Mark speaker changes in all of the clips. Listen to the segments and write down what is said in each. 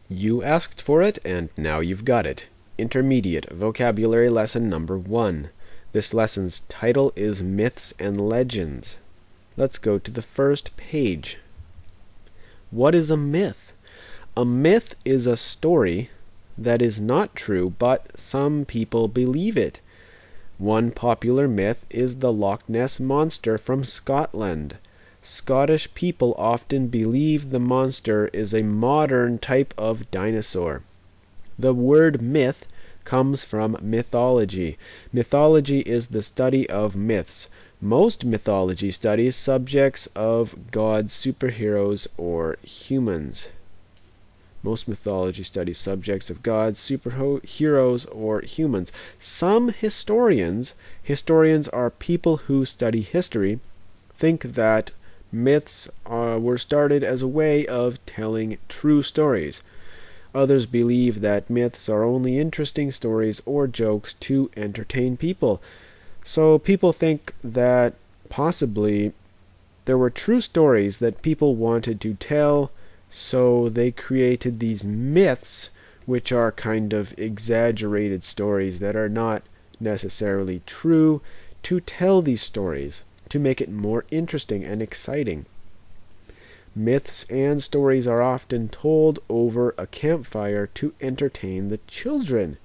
Speaker 1: You asked for it, and now you've got it. Intermediate Vocabulary Lesson number 1. This lesson's title is Myths and Legends. Let's go to the first page. What is a myth? A myth is a story that is not true, but some people believe it. One popular myth is the Loch Ness Monster from Scotland. Scottish people often believe the monster is a modern type of dinosaur. The word myth comes from mythology. Mythology is the study of myths. Most mythology studies subjects of gods, superheroes, or humans. Most mythology studies subjects of gods, superheroes, or humans. Some historians are people who study history, think that myths were started as a way of telling true stories. Others believe that myths are only interesting stories or jokes to entertain people. So people think that possibly there were true stories that people wanted to tell, so they created these myths, which are kind of exaggerated stories that are not necessarily true, to tell these stories, to make it more interesting and exciting. Myths and stories are often told over a campfire to entertain the children.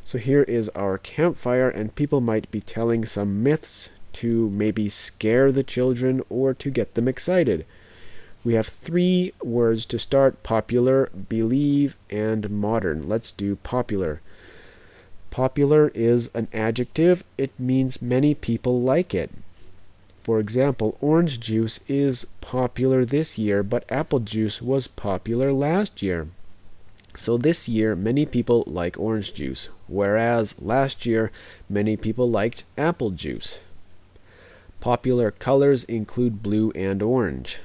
Speaker 1: So here is our campfire, and people might be telling some myths to maybe scare the children or to get them excited. We have 3 words to start: popular, believe, and modern. Let's do popular. Popular is an adjective. It means many people like it. For example, orange juice is popular this year, but apple juice was popular last year. So this year, many people like orange juice, whereas last year, many people liked apple juice. Popular colors include blue and orange.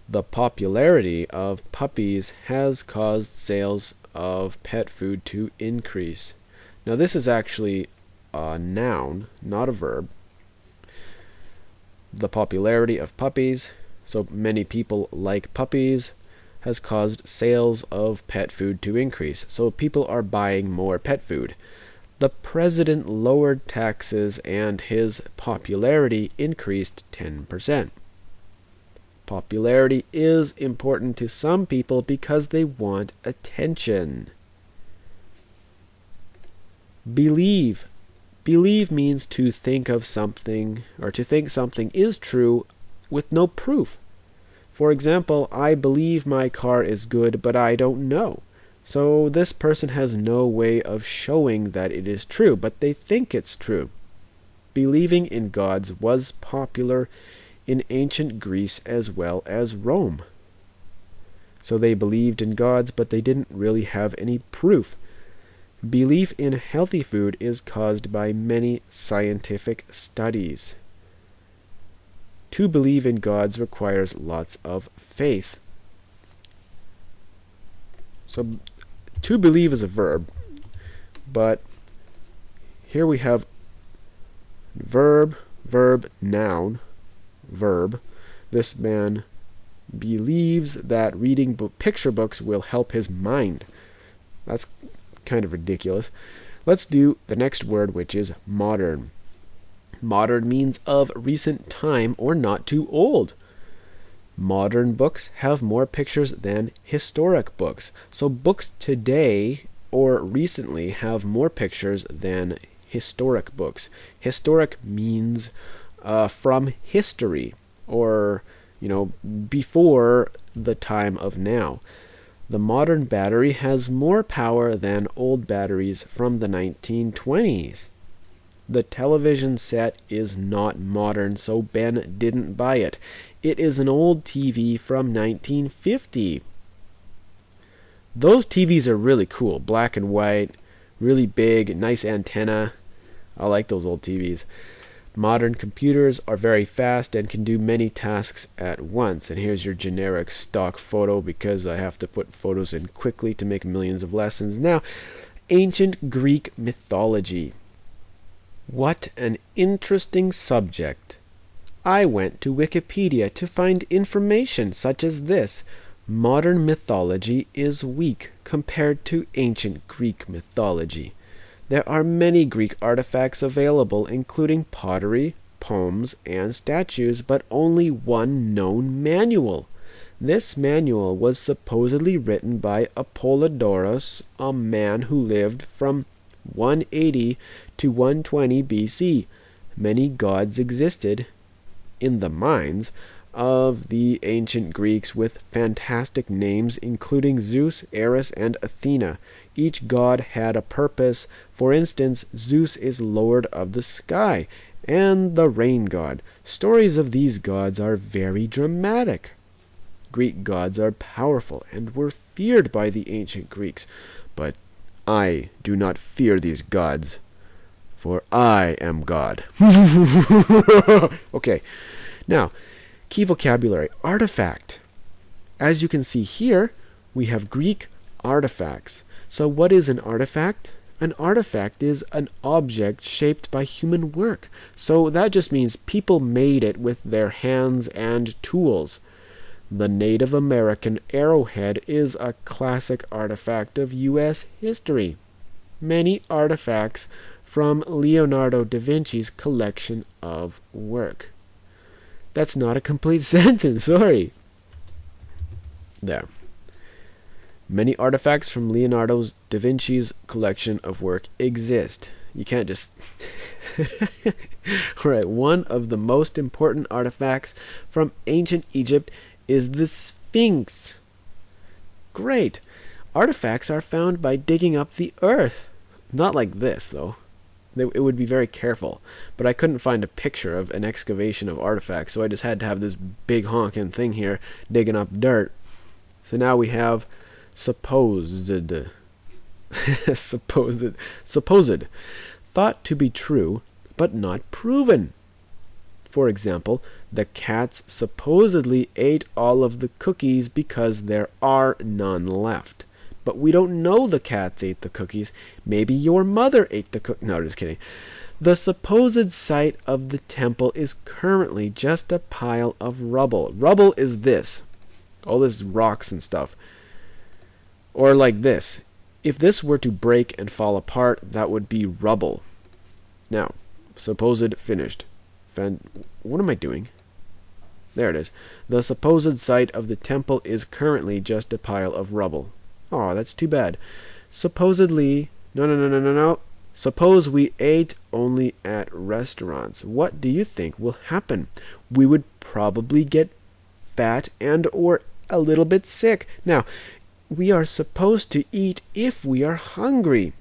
Speaker 1: The popularity of puppies has caused sales of pet food to increase. Now this is actually a noun, not a verb. The popularity of puppies, so many people like puppies, has caused sales of pet food to increase. So people are buying more pet food. The president lowered taxes and his popularity increased 10%. Popularity is important to some people because they want attention. Believe. Believe means to think of something, or to think something is true with no proof. For example, I believe my car is good, but I don't know. So this person has no way of showing that it is true, but they think it's true. Believing in gods was popular in ancient Greece as well as Rome. So they believed in gods, but they didn't really have any proof. Belief in healthy food is caused by many scientific studies. To believe in gods requires lots of faith. So to believe is a verb, but here we have verb, noun, verb. This man believes that reading picture books will help his mind. That's kind of ridiculous. Let's do the next word, which is modern. Modern means of recent time or not too old. Modern books have more pictures than historic books. So books today or recently have more pictures than historic books. Historic means from history, or before the time of now. The modern battery has more power than old batteries from the 1920s. The television set is not modern, so Ben didn't buy it. It is an old TV from 1950. Those TVs are really cool. Black and white, really big, nice antenna. I like those old TVs. Modern computers are very fast and can do many tasks at once. And here's your generic stock photo, because I have to put photos in quickly to make millions of lessons. Now, ancient Greek mythology. What an interesting subject. I went to Wikipedia to find information such as this. Modern mythology is weak compared to ancient Greek mythology. There are many Greek artifacts available, including pottery, poems, and statues, but only one known manual. This manual was supposedly written by Apollodorus, a man who lived from 180 to 120 BC. Many gods existed in the minds of the ancient Greeks with fantastic names, including Zeus, Ares, and Athena. Each god had a purpose. For instance, Zeus is lord of the sky and the rain god. Stories of these gods are very dramatic. Greek gods are powerful and were feared by the ancient Greeks. But I do not fear these gods, for I am God. Okay, now, key vocabulary. Artifact. As you can see here, we have Greek artifacts. So what is an artifact? An artifact is an object shaped by human work. So that just means people made it with their hands and tools. The Native American arrowhead is a classic artifact of U.S. history. Many artifacts from Leonardo da Vinci's collection of work. That's not a complete sentence, sorry. There. Many artifacts from Leonardo da Vinci's collection of work exist. You can't just... Right, one of the most important artifacts from ancient Egypt is the Sphinx. Great. Artifacts are found by digging up the earth. Not like this, though. It would be very careful, but I couldn't find a picture of an excavation of artifacts, so I just had to have this big honking thing here digging up dirt. So now we have supposed, thought to be true, but not proven. For example, the cats supposedly ate all of the cookies because there are none left. But we don't know the cats ate the cookies. Maybe your mother ate the cookies. No, just kidding. The supposed site of the temple is currently just a pile of rubble. Rubble is this. All this rocks and stuff. Or like this. If this were to break and fall apart, that would be rubble. Now, supposed finished. What am I doing? There it is. The supposed site of the temple is currently just a pile of rubble. Oh, that's too bad. Supposedly... No. Suppose we ate only at restaurants. What do you think will happen? We would probably get fat and or a little bit sick. Now, we are supposed to eat if we are hungry.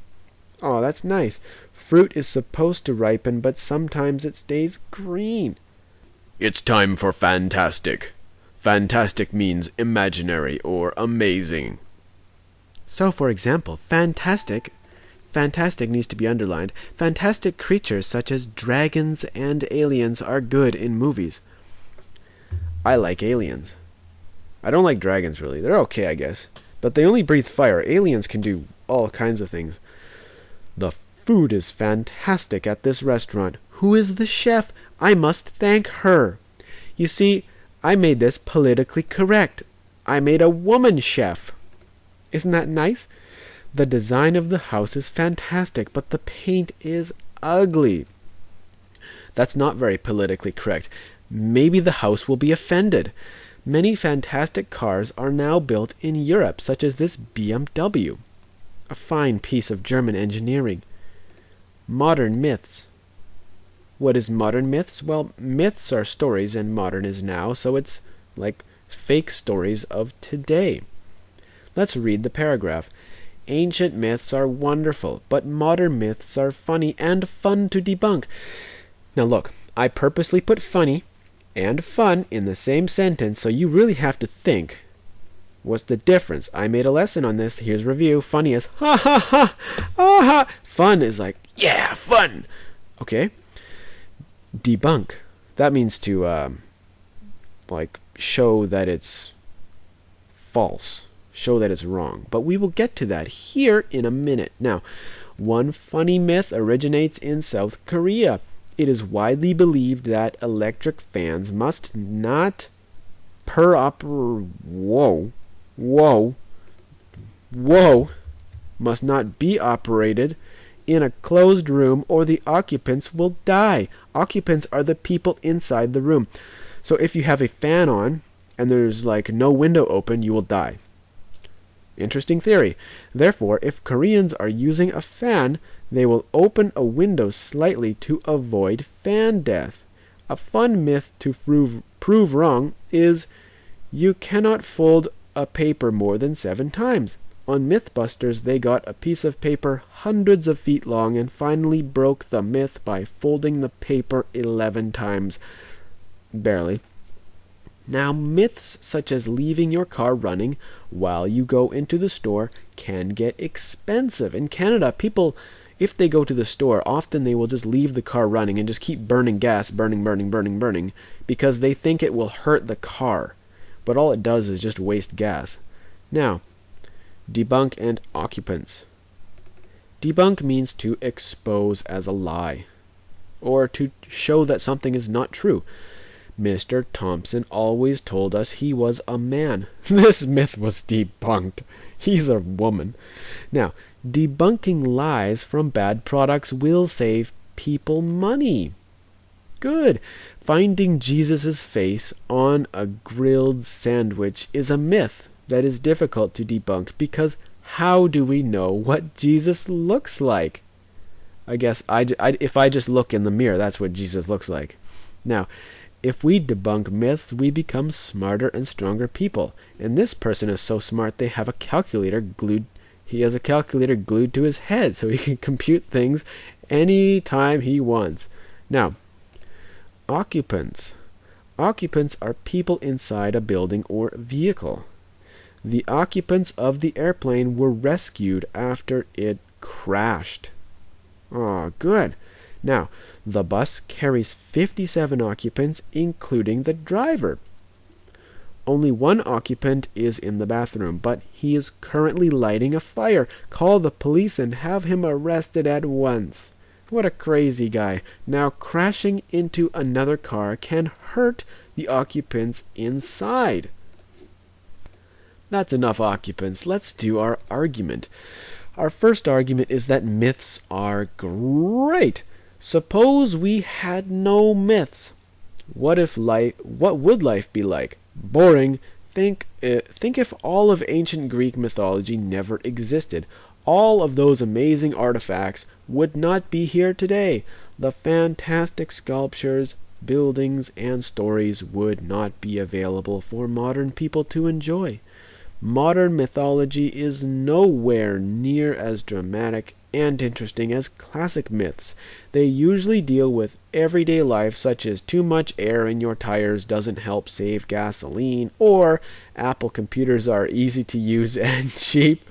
Speaker 1: Oh, that's nice. Fruit is supposed to ripen, but sometimes it stays green. It's time for fantastic. Fantastic means imaginary or amazing. So, for example, fantastic needs to be underlined. Fantastic creatures such as dragons and aliens are good in movies. I like aliens. I don't like dragons, really. They're okay, I guess. But they only breathe fire. Aliens can do all kinds of things. The food is fantastic at this restaurant. Who is the chef? I must thank her. You see, I made this politically correct. I made a woman chef. Isn't that nice? The design of the house is fantastic, but the paint is ugly. That's not very politically correct. Maybe the house will be offended. Many fantastic cars are now built in Europe, such as this BMW. A fine piece of German engineering. Modern myths. What is modern myths? Well, myths are stories and modern is now, so it's like fake stories of today. Let's read the paragraph. Ancient myths are wonderful, but modern myths are funny and fun to debunk. Now look, I purposely put funny and fun in the same sentence, so you really have to think. What's the difference? I made a lesson on this. Here's review. Funny is ha ha ha, ha ha. Fun is like, yeah, fun. Okay? Debunk. That means to, like, show that it's false. Show that it's wrong. But we will get to that here in a minute. Now, one funny myth originates in South Korea. It is widely believed that electric fans must not Whoa, whoa, must not be operated in a closed room or the occupants will die. Occupants are the people inside the room. So if you have a fan on and there's like no window open, you will die. Interesting theory. Therefore, if Koreans are using a fan, they will open a window slightly to avoid fan death. A fun myth to prove wrong is you cannot fold a paper more than 7 times. On Mythbusters, they got a piece of paper hundreds of feet long and finally broke the myth by folding the paper 11 times. Barely. Now, myths such as leaving your car running while you go into the store can get expensive. In Canada, people, if they go to the store, often they will just leave the car running and just keep burning gas, burning, because they think it will hurt the car. But all it does is just waste gas. Now, debunk and occupants. Debunk means to expose as a lie, or to show that something is not true. Mr. Thompson always told us he was a man. This myth was debunked. He's a woman. Now, debunking lies from bad products will save people money. Good. Finding Jesus' face on a grilled sandwich is a myth that is difficult to debunk because how do we know what Jesus looks like? I guess if I just look in the mirror, that's what Jesus looks like. Now, if we debunk myths, we become smarter and stronger people. And this person is so smart they have a calculator glued. He has a calculator glued to his head so he can compute things anytime he wants. Now, occupants. Occupants are people inside a building or vehicle. The occupants of the airplane were rescued after it crashed. Oh, good. Now, the bus carries 57 occupants, including the driver. Only one occupant is in the bathroom, but he is currently lighting a fire. Call the police and have him arrested at once. What a crazy guy. Now, crashing into another car can hurt the occupants inside. That's enough occupants. Let's do our argument. Our first argument is that myths are great. Suppose we had no myths. What would life be like? Boring. Think if all of ancient Greek mythology never existed. All of those amazing artifacts would not be here today. The fantastic sculptures, buildings, and stories would not be available for modern people to enjoy. Modern mythology is nowhere near as dramatic and interesting as classic myths. They usually deal with everyday life, such as too much air in your tires doesn't help save gasoline, or Apple computers are easy to use and cheap.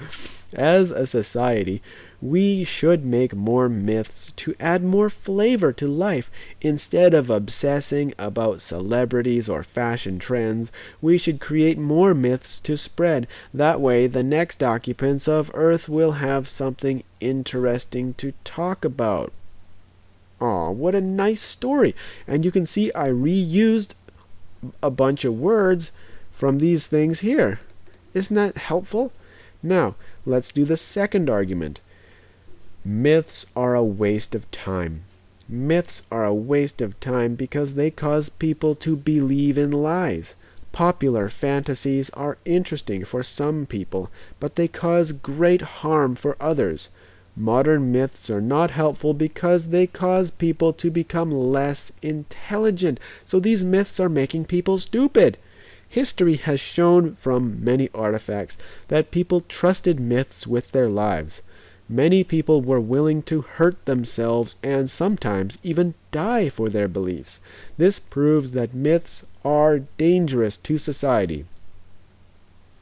Speaker 1: As a society, we should make more myths to add more flavor to life. Instead of obsessing about celebrities or fashion trends, we should create more myths to spread. That way, the next occupants of Earth will have something interesting to talk about. Aw, what a nice story. And you can see I reused a bunch of words from these things here. Isn't that helpful? Now, let's do the second argument. Myths are a waste of time. Myths are a waste of time because they cause people to believe in lies. Popular fantasies are interesting for some people, but they cause great harm for others. Modern myths are not helpful because they cause people to become less intelligent. So these myths are making people stupid. History has shown from many artifacts that people trusted myths with their lives. Many people were willing to hurt themselves and sometimes even die for their beliefs. This proves that myths are dangerous to society.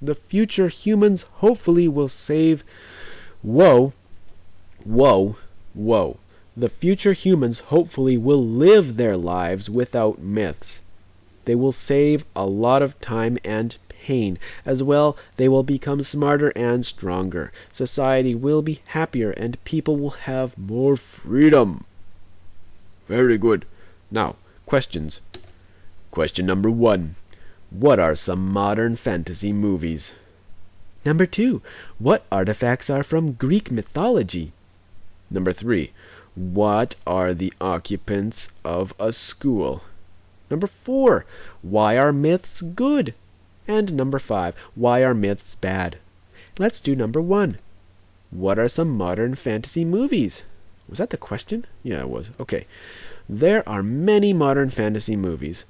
Speaker 1: The future humans hopefully will save... Whoa. The future humans hopefully will live their lives without myths. They will save a lot of time and pain. As well, they will become smarter and stronger. Society will be happier and people will have more freedom. Very good. Now, questions. Question number 1. What are some modern fantasy movies? Number 2, what artifacts are from Greek mythology? Number 3, what are the occupants of a school? Number 4, why are myths good? And number 5, why are myths bad? Let's do number 1. What are some modern fantasy movies? Was that the question? Yeah, it was. Okay. There are many modern fantasy movies.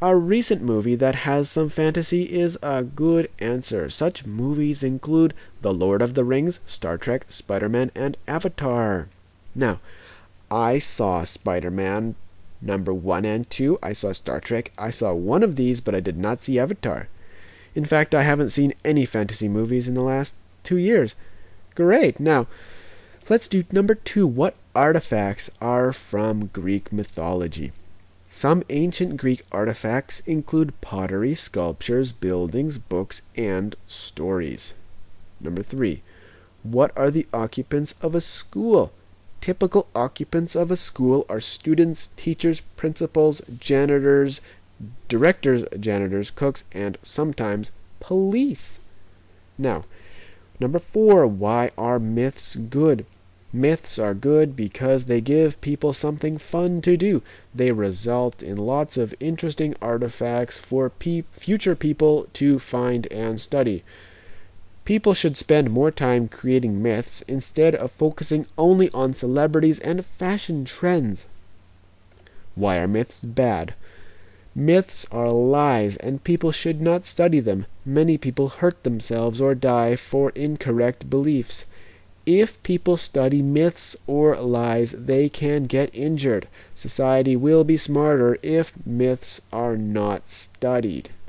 Speaker 1: A recent movie that has some fantasy is a good answer. Such movies include The Lord of the Rings, Star Trek, Spider-Man, and Avatar. Now, I saw Spider-Man number 1 and 2. I saw Star Trek. I saw one of these, but I did not see Avatar. In fact, I haven't seen any fantasy movies in the last 2 years. Great. Now, let's do number 2. What artifacts are from Greek mythology? Some ancient Greek artifacts include pottery, sculptures, buildings, books, and stories. Number 3. What are the occupants of a school? Typical occupants of a school are students, teachers, principals, janitors, directors, janitors, cooks, and sometimes police. Now, number 4, why are myths good? Myths are good because they give people something fun to do. They result in lots of interesting artifacts for future people to find and study. People should spend more time creating myths instead of focusing only on celebrities and fashion trends. Why are myths bad? Myths are lies, and people should not study them. Many people hurt themselves or die for incorrect beliefs. If people study myths or lies, they can get injured. Society will be smarter if myths are not studied.